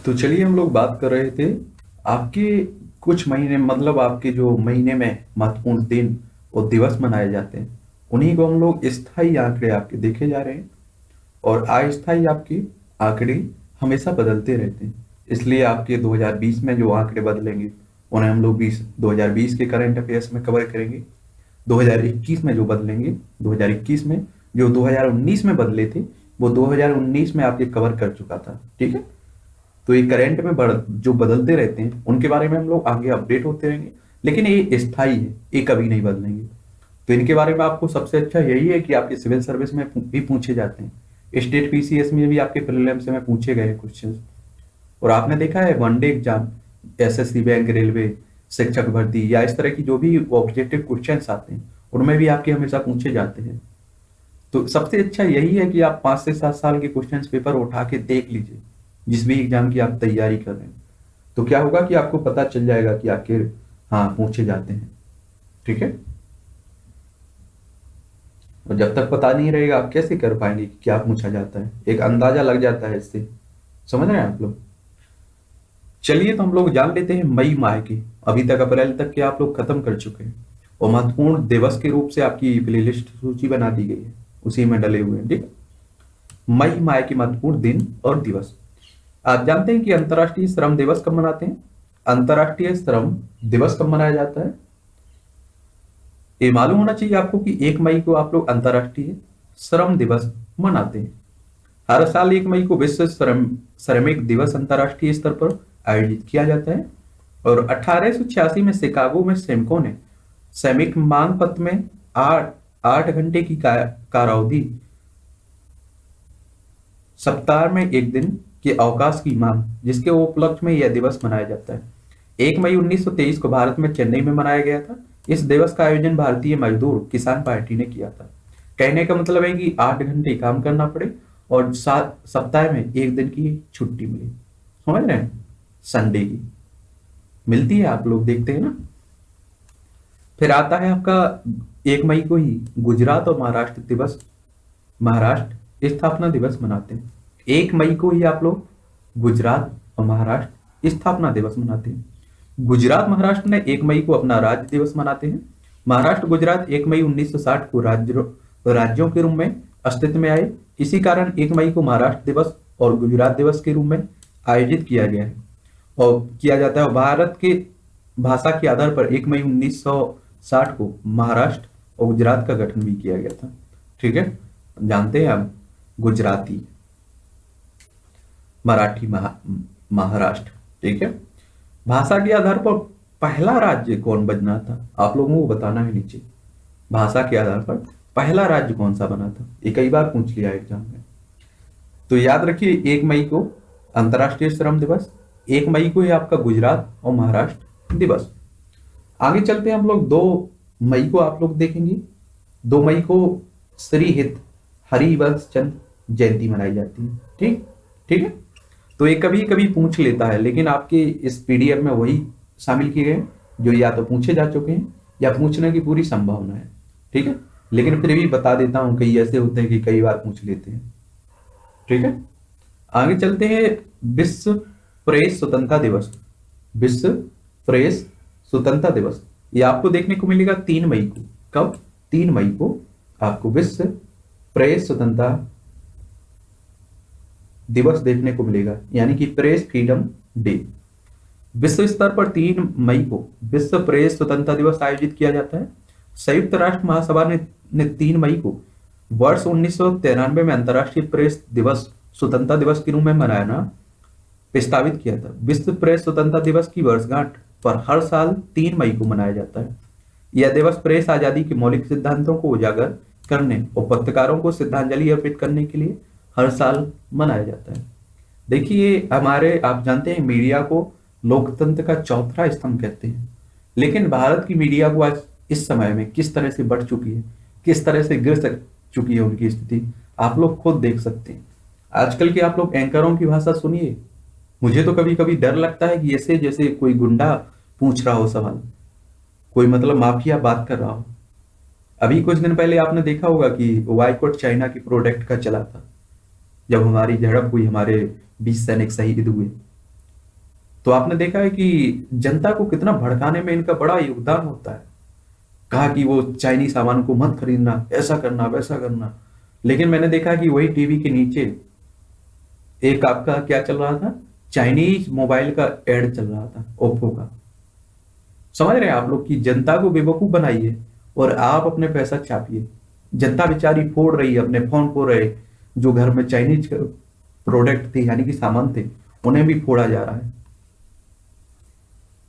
तो चलिए हम लोग बात कर रहे थे आपके कुछ महीने मतलब आपके जो महीने में महत्वपूर्ण दिन और दिवस मनाए जाते हैं उन्हीं को हम लोग स्थायी आंकड़े आपके देखे जा रहे हैं। और अस्थायी आपके आंकड़े हमेशा बदलते रहते हैं। इसलिए आपके 2020 में जो आंकड़े बदलेंगे उन्हें हम लोग 2020 के करंट अफेयर्स में कवर करेंगे। 2021 में जो बदलेंगे 2021 में, जो 2019 में बदले थे वो 2019 में आपके कवर कर चुका था। ठीक है, तो ये करंट में जो बदलते रहते हैं उनके बारे में हम लोग आगे अपडेट होते रहेंगे। लेकिन ये स्थायी है, ये कभी नहीं बदलेंगे। तो इनके बारे में आपको सबसे अच्छा यही है कि आपके सिविल सर्विस में भी पूछे जाते हैं। स्टेट पीसीएस में भी आपके प्रीलिम्स में पूछे गए क्वेश्चन। और आपने देखा है one day exam, SSC, bank, railway, शिक्षक भर्ती या इस तरह की जो भी ऑब्जेक्टिव क्वेश्चन आते हैं उनमें भी आपके हमेशा पूछे जाते हैं। तो सबसे अच्छा यही है कि आप 5 से 7 साल के क्वेश्चन पेपर उठा के देख लीजिए जिस भी एग्जाम की आप तैयारी कर रहे हैं। तो क्या होगा कि आपको पता चल जाएगा कि आखिर हाँ पूछे जाते हैं। ठीक है, और जब तक पता नहीं रहेगा आप कैसे कर पाएंगे कि क्या पूछा जाता है। एक अंदाजा लग जाता है इससे, समझ रहे हैं आप लोग। चलिए तो हम लोग जान लेते हैं मई माह की। अभी तक अप्रैल तक के आप लोग खत्म कर चुके हैं और महत्वपूर्ण दिवस के रूप से आपकी प्लेलिस्ट सूची बना दी गई है, उसी में डले हुए हैं। ठीक, मई माह के महत्वपूर्ण दिन और दिवस। आप जानते हैं कि अंतर्राष्ट्रीय श्रम दिवस कब मनाते हैं? अंतर्राष्ट्रीय श्रम दिवस कब मनाया जाता है? ये मालूम होना चाहिए आपको कि 1 मई को आप लोग अंतर्राष्ट्रीय श्रम दिवस मनाते हैं। हर साल 1 मई को विश्व श्रमिक दिवस अंतर्राष्ट्रीय स्तर पर आयोजित किया जाता है। और 1886 में शिकागो में श्रमिकों ने श्रमिक मांग पत्र में 8 घंटे की कार्यावधि, सप्ताह में 1 दिन के अवकाश की मांग, जिसके उपलक्ष्य में यह दिवस मनाया जाता है। 1 मई 1923 को भारत में चेन्नई में मनाया गया था। इस दिवस का आयोजन भारतीय मजदूर किसान पार्टी ने किया था। कहने का मतलब है कि 8 घंटे काम करना पड़े और सप्ताह में 1 दिन की छुट्टी मिले। समझ रहे हैं, संडे की मिलती है, आप लोग देखते हैं ना। फिर आता है आपका 1 मई को ही गुजरात और महाराष्ट्र दिवस, महाराष्ट्र स्थापना दिवस मनाते हैं। 1 मई को ही आप लोग गुजरात और महाराष्ट्र स्थापना दिवस मनाते हैं। गुजरात महाराष्ट्र ने 1 मई को अपना राज्य दिवस मनाते हैं। महाराष्ट्र गुजरात 1 मई 1960 को राज्यों के रूप में अस्तित्व में आए। इसी कारण 1 मई को महाराष्ट्र दिवस और गुजरात दिवस के रूप में आयोजित किया गया है और किया जाता है। भारत के भाषा के आधार पर 1 मई 1960 को महाराष्ट्र और गुजरात का गठन भी किया गया था। ठीक है, जानते हैं आप गुजराती, मराठी, महाराष्ट्र। ठीक है, भाषा के आधार पर पहला राज्य कौन बना था आप लोगों को बताना है नीचे। भाषा के आधार पर पहला राज्य कौन सा बना था, ये कई बार पूछ लिया एग्जाम में। तो याद रखिए 1 मई को अंतर्राष्ट्रीय श्रम दिवस, 1 मई को ही आपका गुजरात और महाराष्ट्र दिवस। आगे चलते हैं हम लोग 2 मई को आप लोग देखेंगे। 2 मई को श्री हित हरिवंश चंद्र जयंती मनाई जाती है। ठीक ठीक है, तो ये कभी कभी पूछ लेता है, लेकिन आपके इस पीडीएफ में वही शामिल किए गए जो या तो पूछे जा चुके हैं या पूछने की पूरी संभावना है। ठीक है, लेकिन फिर भी बता देता हूं, कई ऐसे होते हैं कि कई बार पूछ लेते हैं। ठीक है, आगे चलते हैं विश्व प्रेस स्वतंत्रता दिवस। विश्व प्रेस स्वतंत्रता दिवस ये आपको देखने को मिलेगा 3 मई को। कब? 3 मई को आपको विश्व प्रेस स्वतंत्रता दिवस देखने को मिलेगा, यानी कि प्रेस फ्रीडम डे। विश्व स्तर पर 3 मई को विश्व प्रेस स्वतंत्रता दिवस आयोजित किया जाता है। संयुक्त राष्ट्र महासभा ने 3 मई को वर्ष 1993 में अंतर्राष्ट्रीय प्रेस दिवस स्वतंत्रता दिवस के रूप में मनाना प्रस्तावित किया था। विश्व प्रेस स्वतंत्रता दिवस की वर्षगांठ पर हर साल 3 मई को मनाया जाता है। यह दिवस प्रेस आजादी के मौलिक सिद्धांतों को उजागर करने और पत्रकारों को श्रद्धांजलि अर्पित करने के लिए हर साल मनाया जाता है। देखिए हमारे, आप जानते हैं मीडिया को लोकतंत्र का चौथा स्तंभ कहते हैं, लेकिन भारत की मीडिया को आज इस समय में किस तरह से बढ़ चुकी है, किस तरह से गिर चुकी है उनकी स्थिति, आप लोग खुद देख सकते हैं। आजकल के आप लोग एंकरों की भाषा सुनिए, मुझे तो कभी कभी डर लगता है कि ऐसे जैसे कोई गुंडा पूछ रहा हो सवाल, कोई मतलब माफिया बात कर रहा हो। अभी कुछ दिन पहले आपने देखा होगा कि वाइकॉट चाइना की प्रोडक्ट का चला था, जब हमारी झड़प हुई, हमारे 20 सैनिक शहीद हुए। तो आपने देखा है कि जनता को कितना भड़काने में इनका बड़ा योगदान होता है। कहा कि वो चाइनीज सामान को मत खरीदना, ऐसा करना वैसा करना। लेकिन मैंने देखा कि वही टीवी के नीचे एक आपका क्या चल रहा था, चाइनीज मोबाइल का एड चल रहा था, ओप्पो का। समझ रहे हैं आप लोग कि जनता को बेवकूफ बनाइए और आप अपने पैसा छापिए। जनता बेचारी फोड़ रही है, अपने फोन फोड़ रहे, जो घर में चाइनीज प्रोडक्ट थे यानी कि सामान थे उन्हें भी फोड़ा जा रहा है।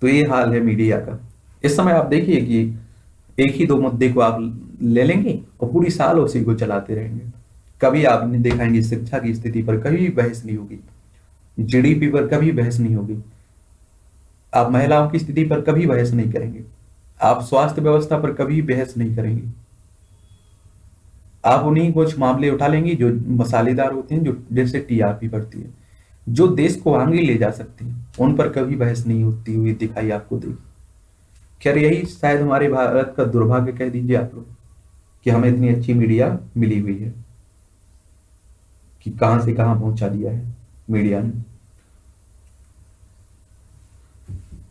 तो ये हाल है मीडिया का। इस समय आप देखिए कि एक ही दो मुद्दे को आप ले लेंगे और पूरी साल उसी को चलाते रहेंगे। कभी आपने देखाएंगे शिक्षा की स्थिति पर कभी बहस नहीं होगी, जीडीपी पर कभी बहस नहीं होगी, आप महिलाओं की स्थिति पर कभी बहस नहीं करेंगे, आप स्वास्थ्य व्यवस्था पर कभी बहस नहीं करेंगे। आप उन्हीं कुछ मामले उठा लेंगे जो मसालेदार होते हैं, जो जिनसे टीआरपी बढ़ती है, जो देश को आगे ले जा सकते हैं, उन पर कभी बहस नहीं होती हुई दिखाई आपको देगी। खैर यही शायद हमारे भारत का दुर्भाग्य कह दीजिए आप लोग, कि हमें इतनी अच्छी मीडिया मिली हुई है कि कहां से कहां पहुंचा दिया है मीडिया ने।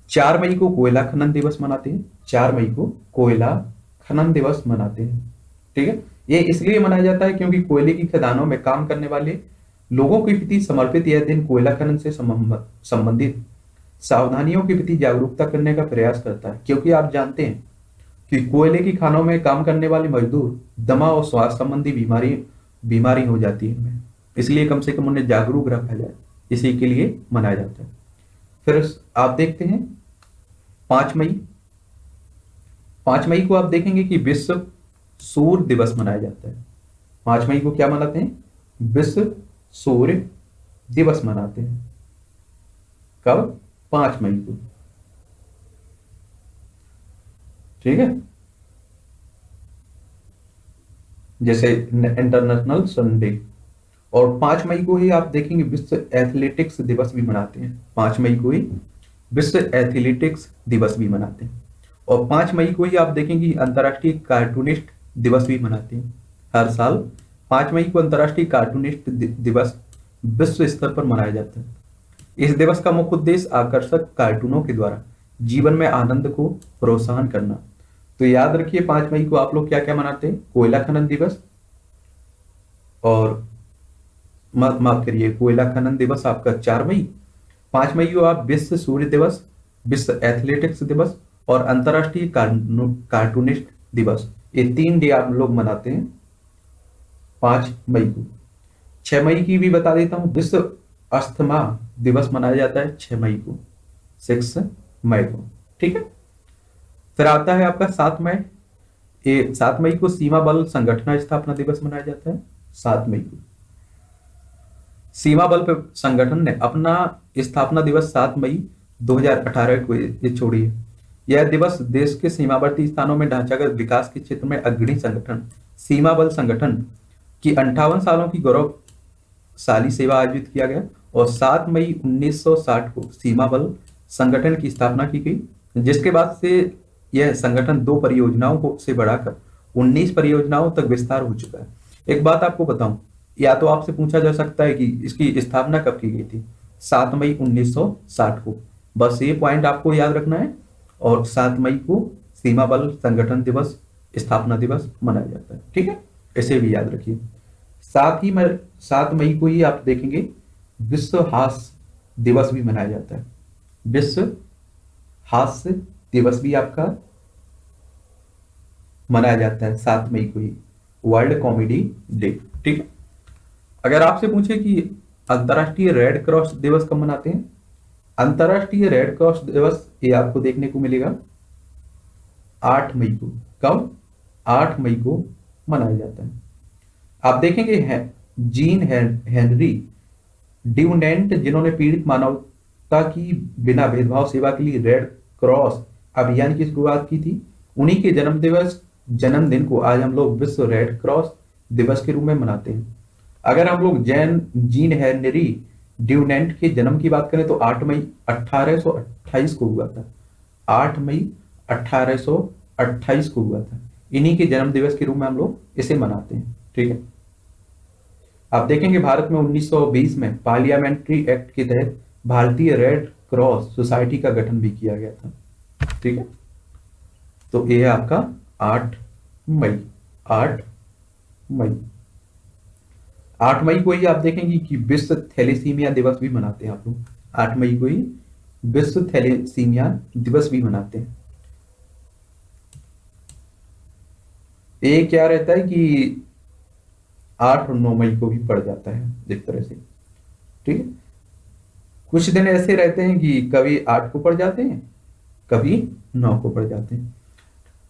4 मई को कोयला खनन दिवस मनाते हैं, 4 मई को कोयला खनन दिवस मनाते हैं। ठीक है, ये इसलिए मनाया जाता है क्योंकि कोयले की खदानों में काम करने वाले लोगों के प्रति समर्पित यह दिन कोयला खनन से संबंधित सावधानियों के प्रति जागरूकता करने का प्रयास करता है। क्योंकि आप जानते हैं कि कोयले की खानों में काम करने वाले मजदूर दमा और श्वास संबंधी बीमारी हो जाती है इनमें, इसलिए कम से कम उन्हें जागरूक रखा जाए, इसी के लिए मनाया जाता है। फिर आप देखते हैं 5 मई, 5 मई को आप देखेंगे कि विश्व सूर्य दिवस मनाया जाता है। 5 मई को क्या मनाते हैं, विश्व सूर्य दिवस मनाते हैं। कब, 5 मई को। ठीक है, जैसे इंटरनेशनल संडे। और 5 मई को ही आप देखेंगे विश्व एथलेटिक्स दिवस भी मनाते हैं। 5 मई को ही विश्व एथलेटिक्स दिवस भी मनाते हैं। और 5 मई को ही आप देखेंगे अंतर्राष्ट्रीय कार्टूनिस्ट दिवस भी मनाते हैं। हर साल 5 मई को अंतर्राष्ट्रीय कार्टूनिस्ट दिवस विश्व स्तर पर मनाया जाता है। इस दिवस का मुख्य उद्देश्य आकर्षक कार्टूनों के द्वारा जीवन में आनंद को प्रोत्साहन करना। तो याद रखिए 5 मई को आप लोग क्या क्या मनाते हैं, कोयला खनन दिवस, और माफ करिए कोयला खनन दिवस आपका 4 मई। 5 मई को आप विश्व सूर्य दिवस, विश्व एथलेटिक्स दिवस और अंतर्राष्ट्रीय कार्टूनिस्ट दिवस, ये 3 डे आप लोग मनाते हैं 5 मई को। 6 मई की भी बता देता हूं, विश्व अस्थमा दिवस मनाया जाता है 6 मई को, 6 मई को। ठीक है, फिर आता है आपका 7 मई। 7 मई को सीमा बल संगठन स्थापना दिवस मनाया जाता है। 7 मई को सीमा बल संगठन ने अपना स्थापना दिवस 7 मई 2018 को, ये छोड़िए, यह दिवस देश के सीमावर्ती स्थानों में ढांचागत विकास के क्षेत्र में अग्रणी संगठन सीमा बल संगठन की 58 सालों की गौरवशाली सेवा आयोजित किया गया। और 7 मई 1960 को सीमा बल संगठन की स्थापना की गई, जिसके बाद से यह संगठन 2 परियोजनाओं को से बढ़ाकर 19 परियोजनाओं तक विस्तार हो चुका है। एक बात आपको बताऊं, या तो आपसे पूछा जा सकता है कि इसकी स्थापना कब की गई थी, 7 मई 1960 को। बस ये पॉइंट आपको याद रखना है। और 7 मई को सीमा बल संगठन दिवस, स्थापना दिवस मनाया जाता है। ठीक है, इसे भी याद रखिए। 7 मई को ही आप देखेंगे विश्व हास्य दिवस भी मनाया जाता है। विश्व हास्य दिवस भी आपका मनाया जाता है 7 मई को ही, वर्ल्ड कॉमेडी डे। ठीक है, अगर आपसे पूछे कि अंतर्राष्ट्रीय रेड क्रॉस दिवस कब मनाते हैं, अंतर्राष्ट्रीय रेड क्रॉस दिवस ये आपको देखने को मिलेगा 8 मई को। कब, 8 मई को मनाया जाता है। आप देखेंगे जीन हेनरी ड्यूनेंट, जिन्होंने पीड़ित मानवता की बिना भेदभाव सेवा के लिए रेड क्रॉस अभियान की शुरुआत की थी, उन्हीं के जन्मदिन को आज हम लोग विश्व रेड क्रॉस दिवस के रूप में मनाते हैं। अगर हम लोग जीन हेनरी ड्यूनेंट के जन्म की बात करें तो 8 मई 1828 को हुआ था। 8 मई 1828 को हुआ था। इन्हीं के जन्म दिवस के रूप में हम लोग इसे मनाते हैं। ठीक है, आप देखेंगे भारत में 1920 में पार्लियामेंट्री एक्ट के तहत भारतीय रेड क्रॉस सोसाइटी का गठन भी किया गया था। ठीक है, तो ये है आपका 8 मई। 8 मई, 8 मई को ही आप देखेंगे कि विश्व थैलेसीमिया दिवस भी मनाते हैं आप लोग। 8 मई को ही विश्व थैलेसीमिया दिवस भी मनाते हैं। ये क्या रहता है कि 8 और 9 मई को भी पड़ जाता है एक तरह से। ठीक है, कुछ दिन ऐसे रहते हैं कि कभी 8 को पड़ जाते हैं, कभी 9 को पड़ जाते हैं।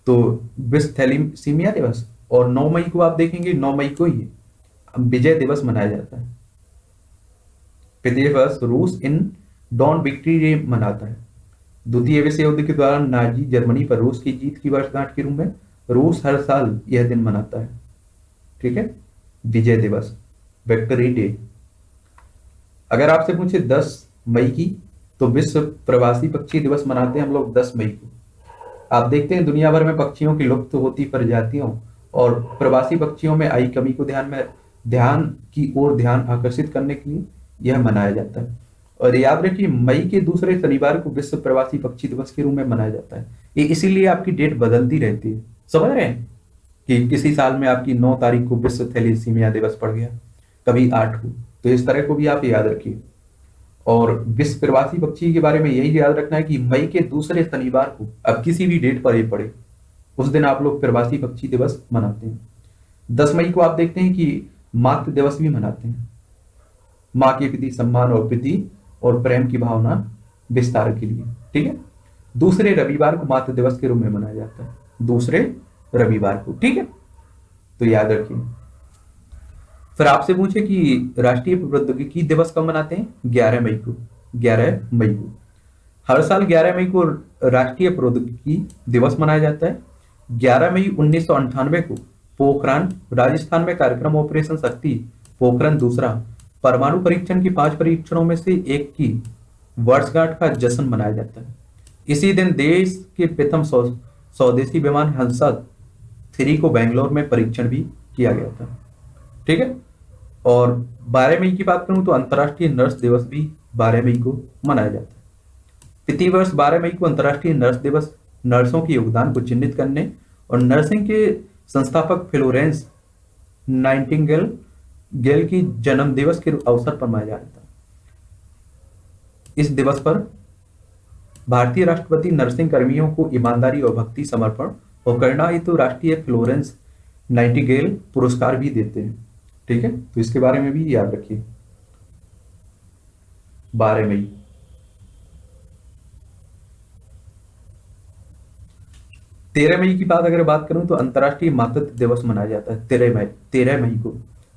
तो विश्व थैलेसीमिया दिवस, और 9 मई को आप देखेंगे 9 मई को ही विजय दिवस मनाया जाता है। विजय दिवस रूस इन डॉन विक्ट्री डे मनाता है। द्वितीय विश्व युद्ध के दौरान नाजी जर्मनी पर रूस की जीत की वर्षगांठ के रूप में रूस हर साल यह दिन मनाता है। ठीक है, विजय दिवस, विक्ट्री डे। अगर आपसे पूछे 10 मई की, तो विश्व प्रवासी पक्षी दिवस मनाते हैं हम लोग 10 मई को। आप देखते हैं दुनिया भर में पक्षियों की लुप्त होती प्रजातियों और प्रवासी पक्षियों में आई कमी को ध्यान की ओर ध्यान आकर्षित करने के लिए यह मनाया जाता है। और याद रखिए, मई के दूसरे शनिवार को विश्व प्रवासी पक्षी दिवस के रूप में मनाया जाता है। ये इसीलिए आपकी डेट बदलती रहती है, समझ रहे हैं कि किसी साल में आपकी 9 तारीख को विश्व थैलेसीमिया दिवस पड़ गया, कभी 8 को, तो इस तरह को भी आप याद रखिए। और विश्व प्रवासी पक्षी के बारे में यही याद रखना है कि मई के दूसरे शनिवार को, अब किसी भी डेट पर ये पड़े, उस दिन आप लोग प्रवासी पक्षी दिवस मनाते हैं। 10 मई को आप देखते हैं कि मातृ दिवस भी मनाते हैं, माँ के प्रति सम्मान और प्रीति और प्रेम की भावना विस्तार के लिए। ठीक है, दूसरे रविवार को मातृ दिवस के रूप में मनाया जाता है, दूसरे रविवार को। ठीक है, तो याद रखिए। फिर आपसे पूछे कि राष्ट्रीय प्रौद्योगिकी दिवस कब मनाते हैं? 11 मई को। 11 मई को हर साल 11 मई को राष्ट्रीय प्रौद्योगिकी दिवस मनाया जाता है। 11 मई 1998 को पोखरान राजस्थान में कार्यक्रम ऑपरेशन शक्ति पोखरण दूसरा परमाणु परीक्षण की 5 परीक्षणों में से एक की वर्षगांठ का जश्न मनाया जाता है। इसी दिन देश के प्रथम स्वदेशी विमान हंसा 3 को बेंगलोर में परीक्षण भी किया गया था। ठीक है, और 12 मई की बात करूं तो अंतर्राष्ट्रीय नर्स दिवस भी 12 मई को मनाया जाता है। प्रति वर्ष 12 मई को अंतर्राष्ट्रीय नर्स दिवस नर्सों के योगदान को चिन्हित करने और नर्सिंग के संस्थापक फ्लोरेंस नाइटिंगेल की जन्म दिवस के अवसर पर मनाया जाता है। इस दिवस पर भारतीय राष्ट्रपति नर्सिंग कर्मियों को ईमानदारी और भक्ति समर्पण और करुणा हेतु राष्ट्रीय फ्लोरेंस नाइटिंगेल पुरस्कार भी देते हैं। ठीक है, तो इसके बारे में भी याद रखिए। 12 मई 13 मई की अगर बात करूं तो अंतर्राष्ट्रीय मातृत्व दिवस मनाया जाता है। 13 मई को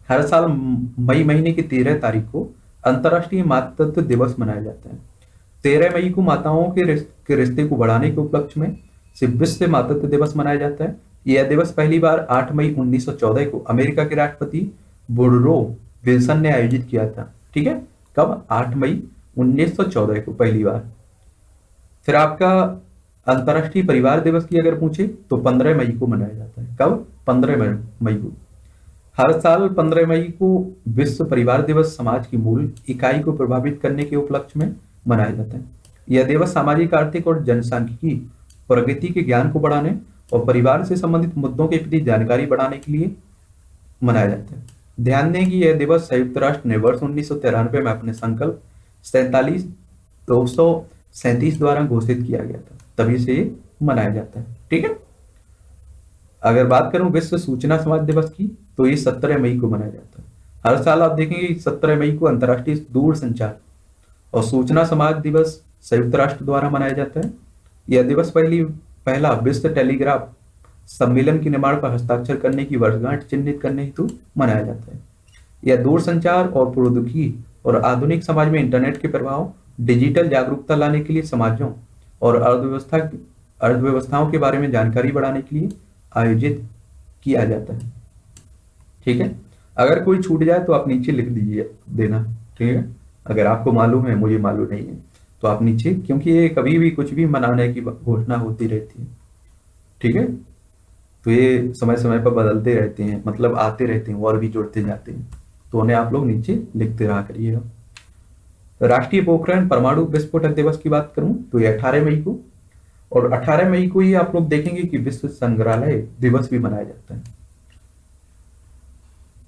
हर साल मई महीने की 13 तारीख को अंतर्राष्ट्रीय मातृत्व दिवस मनाया जाता है। 13 मई को माताओं के रिश्ते को बढ़ाने के उपलक्ष्य में विश्व मातृत्व दिवस मनाया जाता है। यह दिवस पहली बार 8 मई 1914 को अमेरिका के राष्ट्रपति वुडरो विल्सन ने आयोजित किया था। ठीक है, कब? 8 मई 1914 को पहली बार। फिर आपका अंतर्राष्ट्रीय परिवार दिवस की अगर पूछे तो 15 मई को मनाया जाता है। कब? 15 मई को। हर साल 15 मई को विश्व परिवार दिवस समाज की मूल इकाई को प्रभावित करने के उपलक्ष्य में मनाया जाता है। यह दिवस सामाजिक, आर्थिक और जनसांख्यिकी प्रगति के ज्ञान को बढ़ाने और परिवार से संबंधित मुद्दों के प्रति जानकारी बढ़ाने के लिए मनाया जाता है। ध्यान दें कि यह दिवस संयुक्त राष्ट्र ने वर्ष 1993 में अपने संकल्प 237 द्वारा घोषित किया गया था, तभी से ये मनाया जाता है। ठीक है, अगर बात करूं विश्व सूचना समाज दिवस की तो ये 17 मई को मनाया जाता है। हर साल आप देखेंगे 17 मई को अंतर्राष्ट्रीय दूरसंचार और सूचना समाज दिवस संयुक्त राष्ट्र द्वारा मनाया जाता है। यह दिवस पहला विश्व टेलीग्राफ सम्मेलन के निर्माण पर हस्ताक्षर करने की वर्षगांठ चिन्हित करने हेतु मनाया जाता है। यह दूरसंचार और प्रौद्योगिकी और आधुनिक समाज में इंटरनेट के प्रभाव, डिजिटल जागरूकता लाने के लिए समाजों और अर्थव्यवस्थाओं के बारे में जानकारी बढ़ाने के लिए आयोजित किया जाता है। ठीक है, अगर कोई छूट जाए तो आप नीचे लिख दीजिए देना। ठीक है, अगर आपको मालूम है, मुझे मालूम नहीं है, तो आप नीचे, क्योंकि ये कभी भी कुछ भी मनाने की घोषणा होती रहती है। ठीक है, तो ये समय समय पर बदलते रहते हैं, मतलब आते रहते हैं और भी जुड़ते जाते हैं, तो उन्हें आप लोग नीचे लिखते रहा करिएगा। राष्ट्रीय पोखरण परमाणु विस्फोटक दिवस की बात करूं तो ये 18 मई को, और 18 मई को ही आप लोग देखेंगे कि विश्व संग्रहालय दिवस भी मनाया जाता है।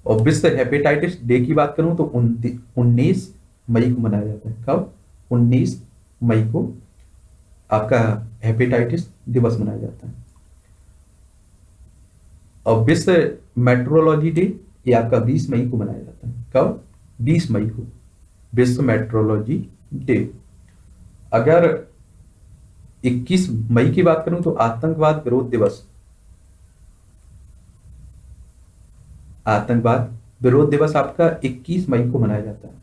और विश्व हेपेटाइटिस डे की बात करूं तो 19 मई को मनाया जाता है। कब? 19 मई को आपका हेपेटाइटिस दिवस मनाया जाता है। और विश्व मेट्रोलॉजी डे ये आपका 20 मई को मनाया जाता है। कब? 20 मई को विश्व मेट्रोलॉजी डे। अगर 21 मई की बात करूं तो आतंकवाद विरोध दिवस, आतंकवाद विरोध दिवस आपका 21 मई को मनाया जाता है।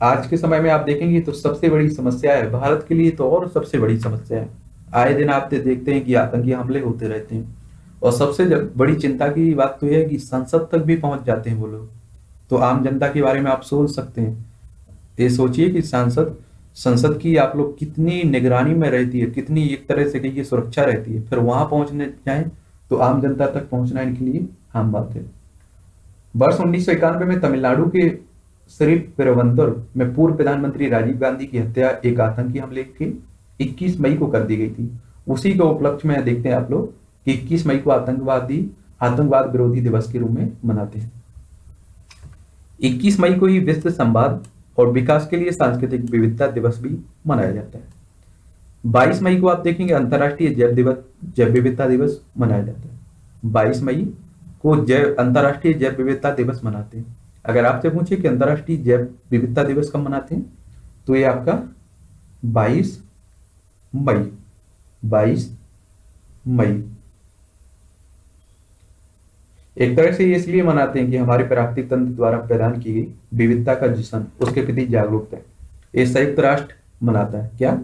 आज के समय में आप देखेंगे तो सबसे बड़ी समस्या है भारत के लिए, तो और सबसे बड़ी समस्या है, आए दिन आप देखते हैं कि आतंकी हमले होते रहते हैं। और सबसे बड़ी चिंता की बात तो यह है कि संसद तक भी पहुंच जाते हैं वो लोग। तो आम जनता के बारे में आप सोच सकते हैं, ये सोचिए कि संसद की आप लोग कितनी निगरानी में रहती है, कितनी एक तरह से कहिए सुरक्षा रहती है, फिर वहां पहुंचने जाए तो आम जनता तक पहुंचना इनके लिए आम बात है। वर्ष 1991 में तमिलनाडु के श्री पेरुवंतुर में पूर्व प्रधानमंत्री राजीव गांधी की हत्या एक आतंकी हमले के 21 मई को कर दी गई थी। उसी के उपलक्ष्य में देखते हैं आप लोग कि 21 मई को आतंकवाद विरोधी दिवस के रूप में मनाते हैं। 21 मई को ही विश्व संवाद और विकास के लिए सांस्कृतिक विविधता दिवस भी मनाया जाता है। 22 मई को आप देखेंगे अंतर्राष्ट्रीय जैव विविधता दिवस मनाया जाता है। 22 मई को अंतर्राष्ट्रीय जैव विविधता दिवस मनाते हैं। अगर आपसे पूछे कि अंतर्राष्ट्रीय जैव विविधता दिवस कब मनाते हैं तो ये आपका 22 मई। एक तरह से ये इसलिए मनाते हैं कि हमारे प्राकृतिक तंत्र द्वारा प्रदान की गई विविधता का जश्न, उसके प्रति जागरूकता है। ये संयुक्त राष्ट्र मनाता है। क्या?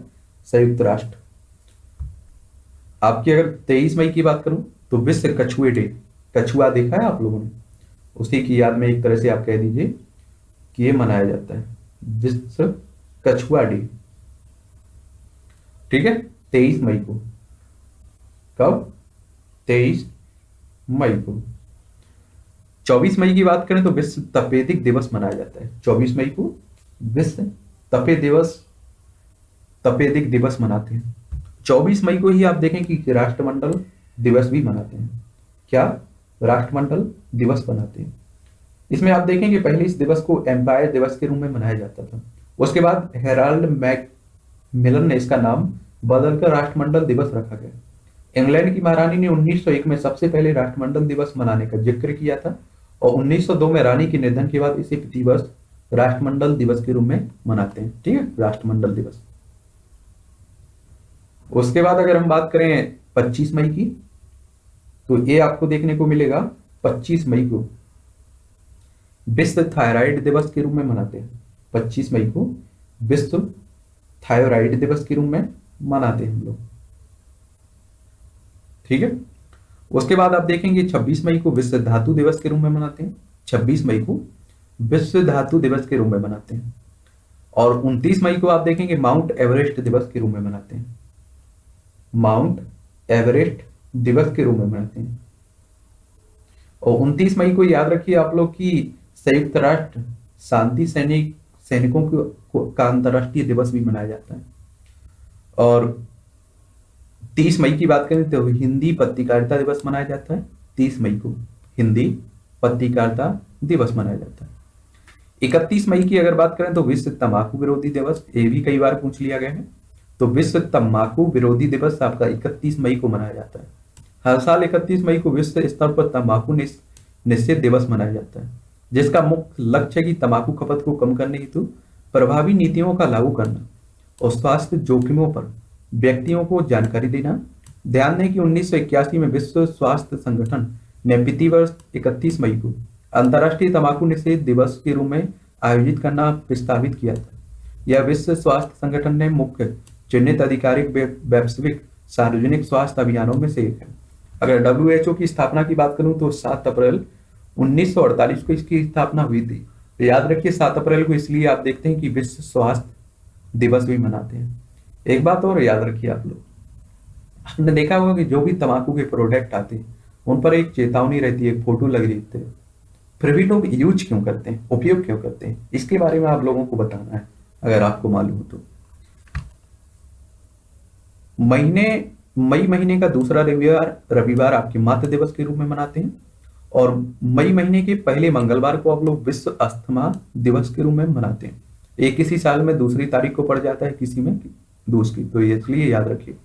संयुक्त राष्ट्र। आपकी अगर 23 मई की बात करूं तो विश्व कछुए डे, कछुआ देखा है आप लोगों ने, उसी की याद में एक तरह से आप कह दीजिए कि ये मनाया जाता है विश्व कछुआ डे। ठीक है, 23 मई को। कब? 23 मई को। 24 मई की बात करें तो विश्व तपेदिक दिवस मनाया जाता है। 24 मई को विश्व तपेदिक दिवस मनाते हैं। 24 मई को ही आप देखें कि राष्ट्रमंडल दिवस भी मनाते हैं। क्या? राष्ट्रमंडल दिवस मनाते हैं। इसमें आप देखेंगे पहले इस दिवस को एम्पायर दिवस के रूप में मनाया जाता था, उसके बाद हेराल्ड मैकमिलन ने इसका नाम बदलकर राष्ट्रमंडल दिवस रखा गया। इंग्लैंड की महारानी ने 1901 में सबसे पहले राष्ट्रमंडल दिवस मनाने का जिक्र किया था और 1902 में रानी के निधन के बाद इसे प्रतिवर्ष राष्ट्रमंडल दिवस के रूप में मनाते हैं। ठीक है, राष्ट्रमंडल दिवस। उसके बाद अगर हम बात करें 25 मई की तो ये आपको देखने को मिलेगा 25 मई को विश्व थायराइड दिवस के रूप में मनाते हैं। 25 मई को विश्व थायराइड दिवस के रूप में मनाते हैं हम लोग। ठीक है, उसके बाद आप देखेंगे 26 मई को विश्व धातु दिवस के रूप में मनाते हैं। 26 मई को विश्व धातु दिवस के रूप में मनाते हैं। और 29 मई को आप देखेंगे माउंट एवरेस्ट दिवस के रूप में मनाते हैं। माउंट एवरेस्ट दिवस के रूप में मनाते हैं। और 29 मई को याद रखिए आप लोग की संयुक्त राष्ट्र शांति सैनिकों का अंतरराष्ट्रीय दिवस भी मनाया जाता है। और 30 मई की बात करें तो हिंदी पत्रकारिता दिवस मनाया जाता है। 30 मई को हिंदी पत्रकारिता दिवस मनाया जाता है। 31 मई की अगर बात करें तो विश्व तंबाकू विरोधी दिवस, ये भी कई बार पूछ लिया गया है। तो विश्व तंबाकू विरोधी दिवस आपका 31 मई को मनाया जाता है। हर साल 31 मई को विश्व स्तर पर तंबाकू निषेध दिवस मनाया जाता है, जिसका मुख्य लक्ष्य है कि तंबाकू खपत को कम करने हेतु प्रभावी नीतियों का लागू करना और स्वास्थ्य जोखिमों पर व्यक्तियों को जानकारी देना। ध्यान दें कि 1981 में विश्व स्वास्थ्य संगठन ने प्रतिवर्ष 31 मई को अंतर्राष्ट्रीय तंबाकू निषेध दिवस के रूप में आयोजित करना प्रस्तावित किया था। यह विश्व स्वास्थ्य संगठन ने मुख्य चिन्हित आधिकारिक वैश्विक सार्वजनिक स्वास्थ्य अभियानों में से एक है। अगर WHO की स्थापना की बात करूं तो 7 अप्रैल 1948 को इसकी स्थापना हुई थी। तो याद रखिए 7 अप्रैल को इसलिए आप देखते हैं कि विश्व स्वास्थ्य दिवस भी मनाते हैं। एक बात और याद रखिए आप लोग, आपने देखा होगा कि जो भी तंबाकू के प्रोडक्ट आते हैं उन पर एक चेतावनी रहती है, एक फोटो लगी रहती है। फिर भी लोग यूज क्यों करते हैं, उपयोग क्यों करते हैं, इसके बारे में आप लोगों को बताना है अगर आपको मालूम हो तो। महीने मई महीने का दूसरा रविवार रविवार आपके मातृ दिवस के रूप में मनाते हैं। और मई महीने के पहले मंगलवार को आप लोग विश्व अस्थमा दिवस के रूप में मनाते हैं। एक किसी साल में दूसरी तारीख को पड़ जाता है, किसी में दूसरी, तो इसलिए याद रखिए।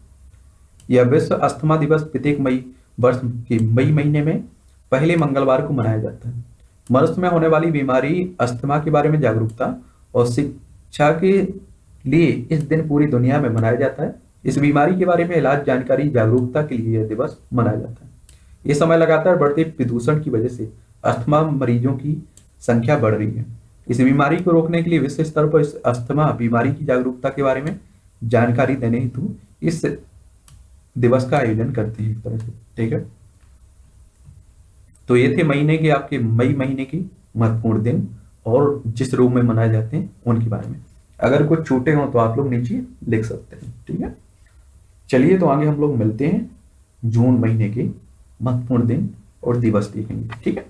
यह विश्व अस्थमा दिवस प्रत्येक मई वर्ष के मई महीने में पहले मंगलवार को मनाया जाता है। मनुष्य में होने वाली बीमारी अस्थमा के बारे में जागरूकता और शिक्षा के लिए इस दिन पूरी दुनिया में मनाया जाता है। इस बीमारी के बारे में इलाज जानकारी जागरूकता के लिए यह दिवस मनाया जाता है। इस समय लगातार बढ़ते प्रदूषण की वजह से अस्थमा मरीजों की संख्या बढ़ रही है। इस बीमारी को रोकने के लिए विश्व स्तर पर इस अस्थमा बीमारी की जागरूकता के बारे में जानकारी देने हेतु इस दिवस का आयोजन करते हैं एक तरह से, ठीक है। तो ये थे महीने के आपके मई महीने की महत्वपूर्ण दिन और जिस रूप में मनाए जाते हैं उनके बारे में। अगर कुछ छूटे हो तो आप लोग नीचे लिख सकते हैं, ठीक है। चलिए तो आगे हम लोग मिलते हैं, जून महीने के महत्वपूर्ण दिन और दिवस देखेंगे, ठीक है।